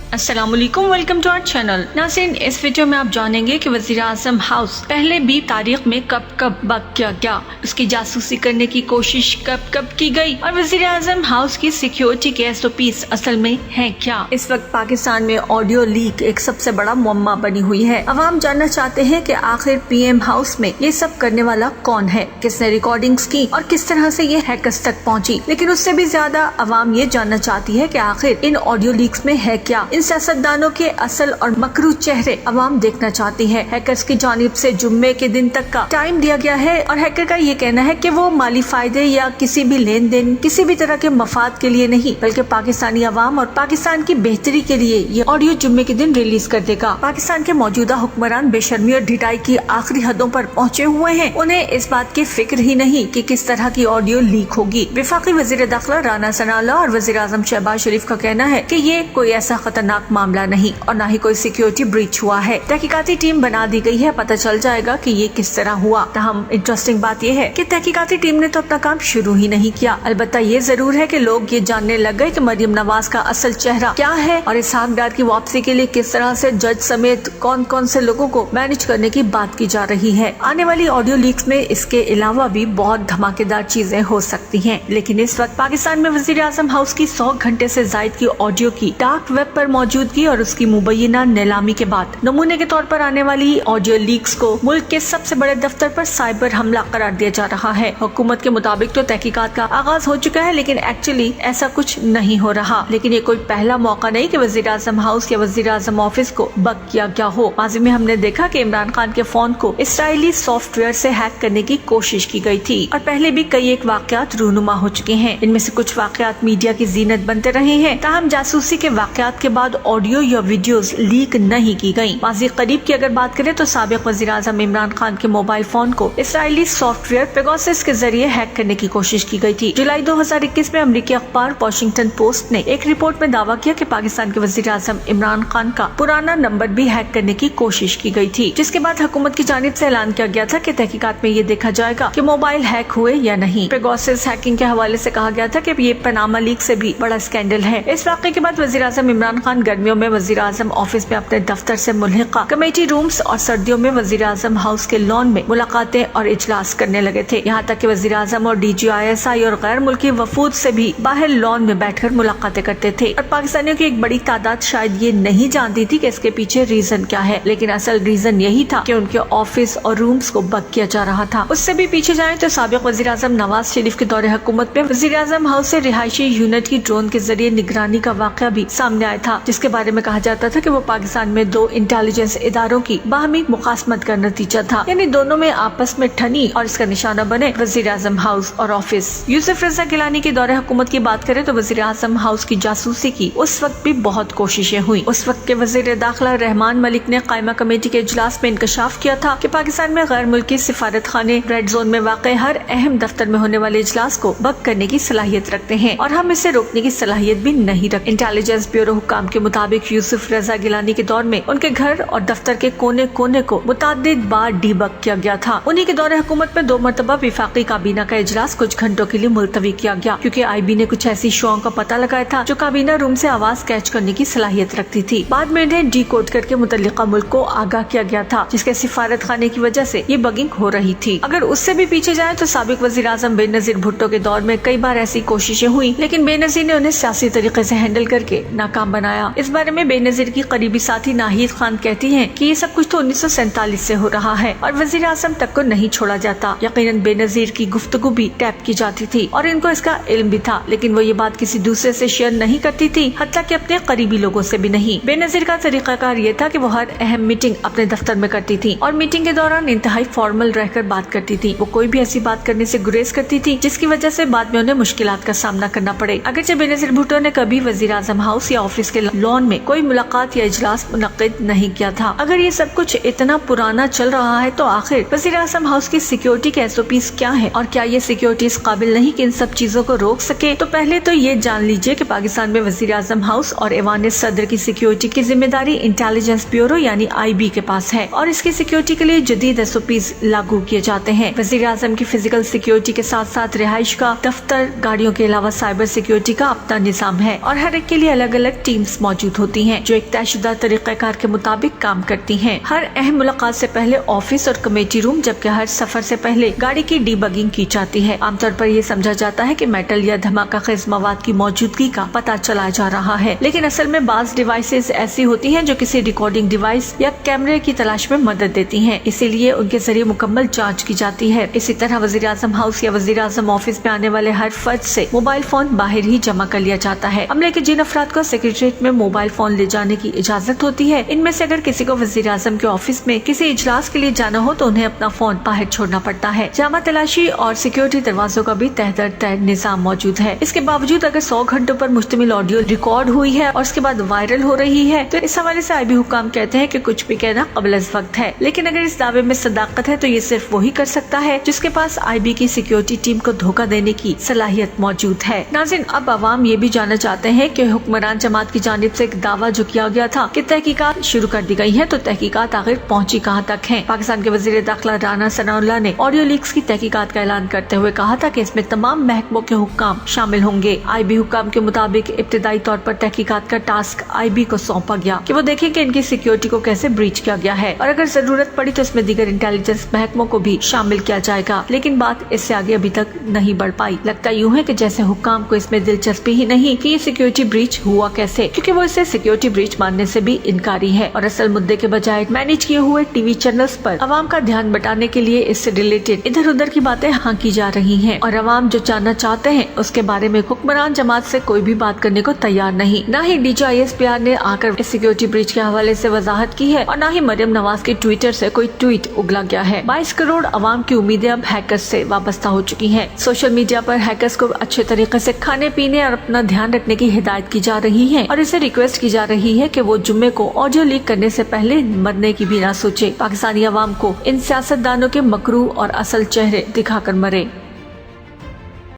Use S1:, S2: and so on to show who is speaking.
S1: अस्सलाम वालेकुम, welcome to our channel. नाज़रीन, इस वीडियो में आप जानेंगे कि वज़ीर आज़म हाउस पहले भी तारीख में कब कब बक किया गया, उसकी जासूसी करने की कोशिश कब कब की गई और वज़ीर आज़म हाउस की सिक्योरिटी के SOPs असल में हैं क्या। इस वक्त पाकिस्तान में ऑडियो लीक एक सबसे बड़ा मुअम्मा बनी हुई है। अवाम जानना चाहते हैं कि आखिर PM हाउस में ये सब करने वाला कौन है, किसने रिकॉर्डिंग्स की और किस तरह से ये हैकर्स तक पहुँची। लेकिन उससे भी ज्यादा अवाम ये जानना चाहती है कि आखिर इन ऑडियो लीक्स में है क्या। इन सियासतदानों के असल और मकरू चेहरे अवाम देखना चाहती है। हैकर्स की जानिब से जुम्मे के दिन तक का टाइम दिया गया है और हैकर का ये कहना है कि वो माली फायदे या किसी भी लेन देन, किसी भी तरह के मफाद के लिए नहीं, बल्कि पाकिस्तानी अवाम और पाकिस्तान की बेहतरी के लिए ये ऑडियो जुम्मे के दिन रिलीज कर देगा। पाकिस्तान के मौजूदा हुक्मरान बेशर्मी और ढिठाई की आखिरी हदों पर पहुँचे हुए हैं। उन्हें इस बात की फिक्र ही नहीं कि किस तरह की ऑडियो लीक होगी। वफाकी वजीर दाखिला राना सनाउल्लाह और वजीर आजम शहबाज शरीफ का कहना है कि ये कोई ऐसा खतरनाक मामला नहीं और न ही कोई सिक्योरिटी ब्रीच हुआ है। तहकीकाती टीम बना दी गई है, पता चल जाएगा कि ये किस तरह हुआ। तहम इंटरेस्टिंग बात यह है कि तहकीकाती टीम ने तो अपना काम शुरू ही नहीं किया। अलबत्ता ये जरूर है कि लोग ये जानने लग गए कि मरियम नवाज का असल चेहरा क्या है और इसहाक डार की वापसी के लिए किस तरह से जज समेत कौन कौन से लोगों को मैनेज करने की बात की जा रही है। आने वाली ऑडियो लीक्स में इसके अलावा भी बहुत धमाकेदार चीजें हो सकती हैं। लेकिन इस वक्त पाकिस्तान में वजीर आजम हाउस की 100 घंटे से जायद की ऑडियो की डार्क वेब पर मौजूदगी और उसकी मुबैना नीलामी के बाद नमूने के तौर पर आने वाली ऑडियो लीक्स को मुल्क के सबसे बड़े दफ्तर पर साइबर हमला करार दिया जा रहा है। हुकूमत के मुताबिक तो तहकीकात का आगाज हो चुका है, लेकिन एक्चुअली ऐसा कुछ नहीं हो रहा। लेकिन ये कोई पहला मौका नहीं कि वजीर आजम हाउस या वजीर आजम ऑफिस को बक किया गया हो। माजी में हमने देखा कि इमरान खान के फोन को इसराइली सॉफ्टवेयर से हैक करने की कोशिश की गई थी और पहले भी कई एक वाकयात रूनुमा हो चुके हैं। इनमें से कुछ वाकयात मीडिया की जीनत बनते रहे हैं। ताहम जासूसी के वाकयात के बाद ऑडियो या वीडियोस लीक नहीं की गयी। माजी करीब की अगर बात करें तो साबिक वजीर आजम इमरान खान के मोबाइल फोन को इसराइली सॉफ्टवेयर पेगासस के जरिए हैक करने की कोशिश की गई थी। जुलाई 2021 में अमेरिकी अखबार वॉशिंगटन पोस्ट ने एक रिपोर्ट में दावा किया कि पाकिस्तान के वजीर आजम इमरान खान का पुराना नंबर भी हैक करने की कोशिश की गई थी, जिसके बाद हुकूमत की जानिब से ऐलान किया गया था कि तहकीकात में ये देखा जाएगा कि मोबाइल हैक हुए या नहीं। पेगासस हैकिंग के हवाले से कहा गया था कि ये पनामा लीक से भी बड़ा स्कैंडल है। इस वाक़े के बाद वजीर आजम इमरान खान गर्मियों में वजीर आजम ऑफिस में अपने दफ्तर से मुल्हिका कमेटी रूम्स और सर्दियों में वजीर आजम हाउस के लॉन में मुलाकातें और इजलास करने लगे थे। यहाँ तक कि वजीर आजम और DG ISI और गैर मुल्की वफूद से भी बाहर लॉन में बैठकर मुलाकातें करते थे और पाकिस्तानियों की एक बड़ी तादाद शायद ये नहीं जानती थी कि इसके पीछे रीजन क्या है, लेकिन असल रीजन यही था कि उनके ऑफिस और रूम्स को बक किया जा रहा था। उससे भी पीछे जाए तो साबिक वजीर आजम नवाज शरीफ के दौरे हुकूमत में वजीर आजम हाउस से रिहायशी यूनिट की ड्रोन के जरिए निगरानी का वाक़या भी सामने आया था, जिसके बारे में कहा जाता था कि वो पाकिस्तान में दो इंटेलिजेंस इदारों की बाहमी मुखासमत का नतीजा था, यानी दोनों में आपस में ठनी और इसका निशाना बने वजीर आजम हाउस और ऑफिस। यूसुफ रजा गिलानी के दौरे हुकूमत की बात करें तो वजीर आजम हाउस की जासूसी की उस वक्त भी बहुत कोशिशें हुई। उस वक्त के वजीर दाखिला रहमान मलिक ने कायमा कमेटी के इजलास में इंकशाफ किया था कि पाकिस्तान में गैर मुल्की सिफारत खाने रेड जोन में वाक़ हर अहम दफ्तर में होने वाले इजलास को बक करने की सलाहियत रखते हैं और हम इसे रोकने की सलाहियत भी नहीं रखते। इंटेलिजेंस ब्यूरो हुक्काम के मुताबिक यूसुफ रजा गिलानी के दौर में उनके घर और दफ्तर के कोने कोने को मुतादिद बार डीबक किया गया था। उन्हीं के दौरे हुकूमत में 2 मरतबा विफाकी काबीना का इजलास कुछ घंटों के लिए मुलतवी किया गया, क्योंकि IB ने कुछ ऐसी शोओं का पता लगाया था जो काबीना रूम से आवाज कैच करने की सलाहियत रखती थी। बाद में इन्हें डिकोड करके मुतल्लिका मुल्क को आगाह किया गया था, जिसके सिफारत खाने की वजह से ये बगिंग हो रही थी। अगर उससे भी पीछे जाए तो साबिक वजीर आजम बेनजीर भुट्टो के दौर में कई बार ऐसी कोशिशें हुई, लेकिन बेनजीर ने उन्हें सियासी तरीके से हैंडल करके नाकाम बनाया। इस बारे में बेनजीर की करीबी साथी नाहिद खान कहती हैं कि ये सब कुछ तो 1947 से हो रहा है और वजीर आजम तक को नहीं छोड़ा जाता। यकीनन बेनजीर की गुफ्तगू भी टैप की जाती थी और इनको इसका इल्म भी था, लेकिन वो ये बात किसी दूसरे से शेयर नहीं करती थी, हत्ता कि अपने करीबी लोगों से भी नहीं। बेनजीर का तरीकाकार ये था कि वो हर अहम मीटिंग अपने दफ्तर में करती थी और मीटिंग के दौरान इंतहाई फॉर्मल रहकर बात करती थी। वो कोई भी ऐसी बात करने से गुरेज करती थी जिसकी वजह से बाद में उन्हें मुश्किलात का सामना करना पड़े। अगरचे बेनजीर भुट्टो ने कभी वजीर आजम हाउस या ऑफिस के लॉन में कोई मुलाकात या इजलास मुनक्किद नहीं किया था। अगर ये सब कुछ इतना पुराना चल रहा है तो आखिर वजीर आजम हाउस की सिक्योरिटी के SOPs क्या है और क्या ये सिक्योरिटी इस काबिल नहीं कि इन सब चीजों को रोक सके। तो पहले तो ये जान लीजिए कि पाकिस्तान में वजीर आजम हाउस और ऐवान सदर की सिक्योरिटी की जिम्मेदारी इंटेलिजेंस ब्यूरो यानी IB के पास है और इसकी सिक्योरिटी के लिए जदीद SOPs लागू किए जाते हैं। वजीर आजम की फिजिकल सिक्योरिटी के साथ साथ रिहाइश का, दफ्तर, गाड़ियों के अलावा साइबर सिक्योरिटी का अपना निजाम है और हर एक के लिए अलग अलग टीम्स मौजूद होती हैं, जो एक तयशुदा तरीक़ाकार के मुताबिक काम करती हैं। हर अहम मुलाकात से पहले ऑफिस और कमेटी रूम, जबकि हर सफर से पहले गाड़ी की डीबगिंग की जाती है। आमतौर पर यह समझा जाता है कि मेटल या धमाका खेज मवाद की मौजूदगी का पता चला जा रहा है, लेकिन असल में बाज़ डिवाइसेस ऐसी होती हैं जो किसी रिकॉर्डिंग डिवाइस या कैमरे की तलाश में मदद देती हैं, इसीलिए उनके जरिए मुकम्मल जांच की जाती है। इसी तरह वज़ीर आज़म हाउस या वज़ीर आज़म ऑफिस में आने वाले हर फर्द से मोबाइल फोन बाहर ही जमा कर लिया जाता है। अमले के जिन अफराद को सेक्रेटरीट में मोबाइल फोन ले जाने की इजाजत होती है, इनमें से अगर किसी को वज़ीर आज़म के ऑफिस में किसी इजलास के लिए जाना हो तो उन्हें अपना फोन बाहर छोड़ना पड़ता है। जामा तलाशी और सिक्योरिटी दरवाजों का भी तह दर तह निजाम मौजूद है। इसके बावजूद अगर 100 घंटों पर मुश्तमिल ऑडियो रिकॉर्ड हुई है और उसके बाद वायरल हो रही है, तो इस हवाले से आईबी हुक्काम कहते हैं कि कुछ भी कहना क़ब्ल अज़ वक्त है, लेकिन अगर इस दावे में सदाकत है तो ये सिर्फ वही कर सकता है जिसके पास आईबी की सिक्योरिटी टीम को धोखा देने की सलाहियत मौजूद है। नाज़रीन, अब अवाम ये भी जानना चाहते हैं कि हुक्मरान जमात की जानिब से एक दावा जो किया गया था कि तहकीकात शुरू कर दी गई है, तो तहकीकात आखिर पहुंची कहां तक है। पाकिस्तान के वज़ीर दाखिला राना सनाउल्लाह ने ऑडियो लीक्स की तहकीकात का ऐलान करते हुए कहा था कि इसमें तमाम महकमों के हुक्काम शामिल होंगे। आईबी हुक्काम के मुताबिक इब्तिदाई तौर पर तहकीकात का टास्क आईबी को सौंपा गया कि वो देखें कि इनकी सिक्योरिटी को कैसे ब्रीच किया गया है, और अगर जरूरत पड़ी तो इसमें दीगर इंटेलिजेंस महकमों को भी शामिल किया जाएगा। लेकिन बात इससे आगे अभी तक नहीं बढ़ पाई। लगता यूं है कि जैसे हुक्काम को इसमें दिलचस्पी ही नहीं कि ये सिक्योरिटी ब्रीच हुआ कैसे, क्योंकि वो इसे सिक्योरिटी ब्रीच मानने से भी इनकारी है और असल मुद्दे के बजाय मैनेज किए हुए टीवी चैनल्स पर अवाम का ध्यान बटाने के लिए इससे रिलेटेड इधर उधर की बातें हांकी जा रही हैं, और अवाम जो जानना चाहते हैं उसके बारे में हुक्मरान जमात से कोई भी बात करने को तैयार नहीं। न ही DGISPR ने आकर इस सिक्योरिटी ब्रीच के हवाले से वजाहत की है, और न ही मरियम नवाज के ट्विटर से कोई ट्वीट उगला गया है। 22 करोड़ अवाम की उम्मीदें अब हैकर्स से वाबस्ता हो चुकी हैं। सोशल मीडिया पर हैकर्स को अच्छे तरीके से खाने पीने और अपना ध्यान रखने की हिदायत की जा रही है, और इसे रिक्वेस्ट की जा रही है कि वो जुम्मे को ऑडियो लीक करने से पहले मरने की भी ना सोचे। पाकिस्तानी अवाम को इन सियासतदानों के मकरू और असल चेहरे दिखाकर मरे।